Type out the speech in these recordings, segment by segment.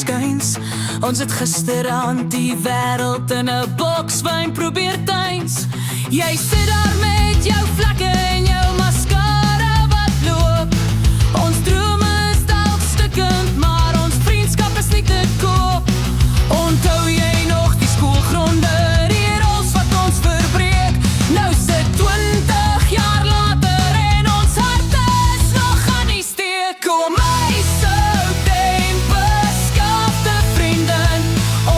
verskyns. Ons het gisterand die wêreld in 'n boks wyn probeer tuins. Jy sit daar met jou vlakke en jou mascara wat loop. Ons drome is dalk stukkend, maar ons vriendskap is nie te koop. Onthou jy nog die skoolgronde, die rols wat ons verbreek? Nou sit 20 jaar later en ons harte is nog aan die steek. Kom my sou den beskaafde vrienden,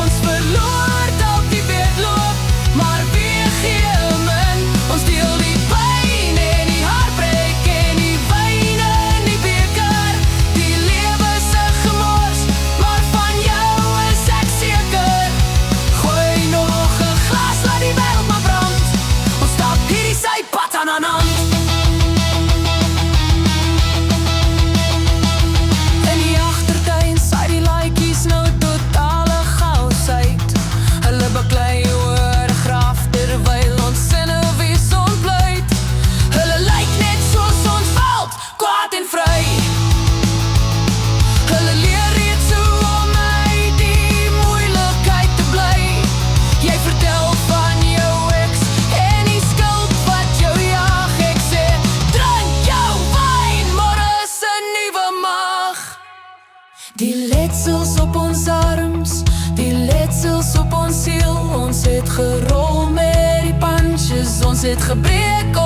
ons verloor dalk die wedloop, maar wie gee min? Ons deel die pyn en die hartbreek en die wyn in die beker. Die lewe se gemors, maar van jou is ek seker. Gooi nog 'n glas, laat die wêreld maar brand. Ons stap hierdie sypad aan hand. In die agtertuin saai die laaitjies nou totale chaos uit. Hulle baklei oor 'n graf terwyl ons sinne wees ontbloot. Hulle lyk net soos ons veld, kwaad en vry. Hulle leer reeds hoe om uit die moeilikheid te bly. Jy vertel van jou ex en die skuld wat jou jag. Ek sê, drink jou wyn, môre is 'n nuwe mag. Die letsels op ons arms, die letsels op ons siel. Ons het gerol met die punches, ons het gebreek